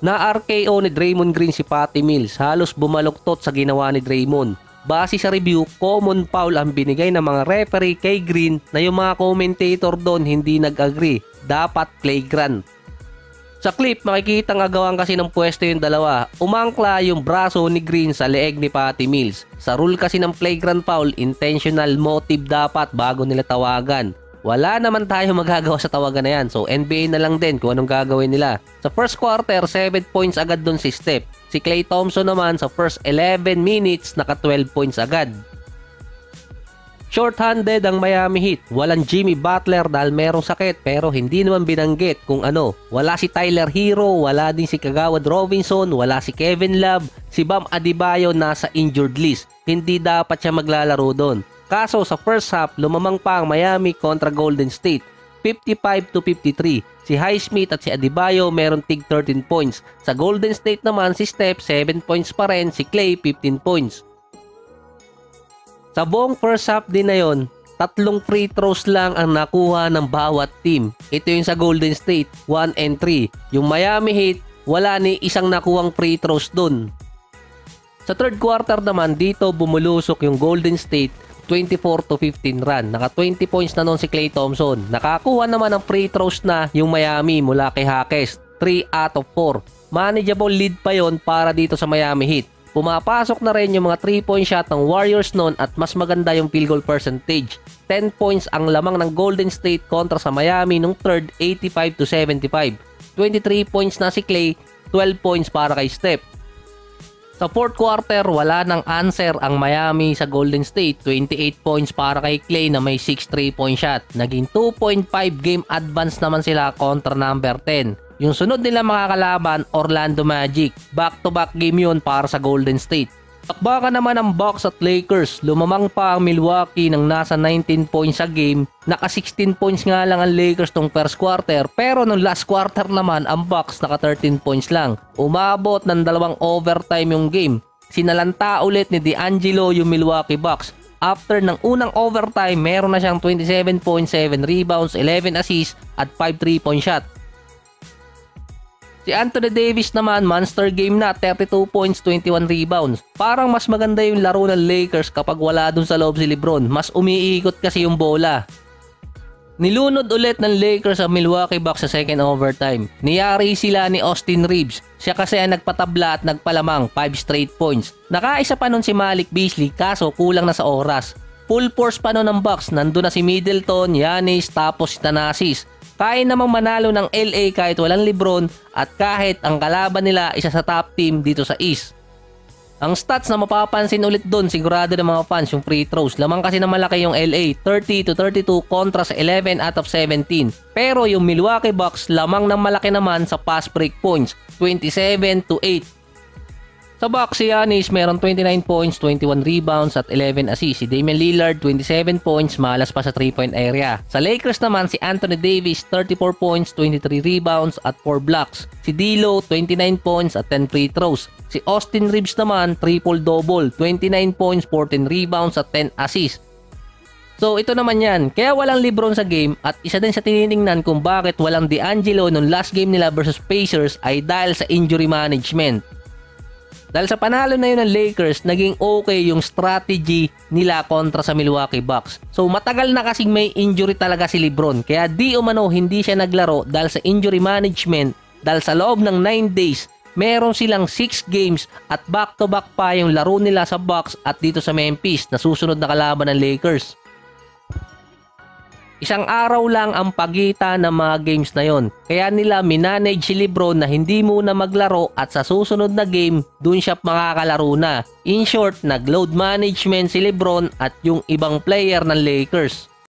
Na-RKO ni Draymond Green si Patty Mills, halos bumaluktot sa ginawa ni Draymond. Base sa review, common foul ang binigay ng mga referee kay Green na yung mga commentator doon hindi nag-agree. Dapat flagrant. Sa clip, makikita ng agawan kasi ng pwesto yung dalawa. Umangkla yung braso ni Green sa leeg ni Patty Mills. Sa rule kasi ng flagrant foul, intentional motive dapat bago nila tawagan. Wala naman tayo magagawa sa tawagan na yan. So NBA na lang din kung anong gagawin nila. Sa first quarter, 7 points agad doon si Steph. Si Klay Thompson naman sa first 11 minutes naka 12 points agad. Short-handed ang Miami Heat. Walang Jimmy Butler dahil merong sakit pero hindi naman binanggit kung ano. Wala si Tyler Hero, wala din si Kagawad Robinson, wala si Kevin Love, si Bam Adebayo nasa injured list. Hindi dapat siya maglalaro doon. Kaso sa first half, lumamang pa ang Miami kontra Golden State, 55-53. Si Highsmith at si Adebayo meron tig 13 points. Sa Golden State naman si Steph 7 points pa rin, si Klay 15 points. Sa buong first half din na yon, 3 free throws lang ang nakuha ng bawat team. Ito yung sa Golden State, 1 and 3. Yung Miami Heat, wala ni isang nakuhang free throws dun. Sa third quarter naman, dito bumulusok yung Golden State, 24-15 run. Naka 20 points na noon si Klay Thompson. Nakakuha naman ng free throws na yung Miami mula kay Jaques, 3 out of 4. Manageable lead pa yon para dito sa Miami Heat. Pumapasok na rin yung mga 3-point shot ng Warriors noon at mas maganda yung field goal percentage. 10 points ang lamang ng Golden State kontra sa Miami nung third, 85-75. 23 points na si Klay, 12 points para kay Steph. Sa fourth quarter, wala nang answer ang Miami sa Golden State. 28 points para kay Klay na may 6 3-point shot. Naging 2.5 game advance naman sila kontra number 10. Yung sunod nila mga kalaban, Orlando Magic. Back-to-back game yun para sa Golden State. Takbakan naman ang Bucks at Lakers. Lumamang pa ang Milwaukee ng nasa 19 points sa game. Naka 16 points nga lang ang Lakers tong first quarter. Pero nung last quarter naman, ang Bucks naka 13 points lang. Umabot ng 2 overtime yung game. Sinalanta ulit ni D'Angelo yung Milwaukee Bucks. After ng unang overtime, meron na siyang 27 points, 7 rebounds, 11 assists at 5 3-point shot. Si Anthony Davis naman, monster game na, 32 points, 21 rebounds. Parang mas maganda yung laro ng Lakers kapag wala dun sa loob si LeBron. Mas umiikot kasi yung bola. Nilunod ulit ng Lakers ang Milwaukee Bucks sa second overtime. Niyari sila ni Austin Reeves. Siya kasi ang nagpatabla at nagpalamang 5 straight points. Nakaisa pa nun si Malik Beasley kaso kulang na sa oras. Full force pa nun ng Bucks. Nandun na si Middleton, Giannis, tapos si Thanasis. Kaya namang manalo ng LA kahit walang LeBron at kahit ang kalaban nila isa sa top team dito sa East. Ang stats na mapapansin ulit doon, sigurado ng mga fans, yung free throws. Lamang kasi na malaki yung LA, 30-32 kontra sa 11 out of 17. Pero yung Milwaukee Bucks, lamang ng malaki naman sa fast break points, 27-8. Sa Bucks, si Giannis meron 29 points, 21 rebounds at 11 assists. Si Damian Lillard, 27 points, malas pa sa 3-point area. Sa Lakers naman, si Anthony Davis, 34 points, 23 rebounds at 4 blocks. Si D'Lo, 29 points at 10 free throws. Si Austin Reeves naman, triple-double, 29 points, 14 rebounds at 10 assists. So ito naman yan, kaya walang LeBron sa game at isa din sa tinitingnan kung bakit walang D'Angelo nung last game nila versus Pacers ay dahil sa injury management. Dahil sa panalo na yun ng Lakers, naging okay yung strategy nila kontra sa Milwaukee Bucks. So matagal na kasing may injury talaga si LeBron. Kaya di umano hindi siya naglaro dahil sa injury management. Dahil sa loob ng 9 days, meron silang 6 games at back-to-back pa yung laro nila sa Bucks at dito sa Memphis na susunod na kalaban ng Lakers. Isang araw lang ang pagitan ng mga games na yon. Kaya nila minanage si LeBron na hindi muna maglaro at sa susunod na game, dun siya makakalaro na. In short, nag-load management si LeBron at yung ibang player ng Lakers.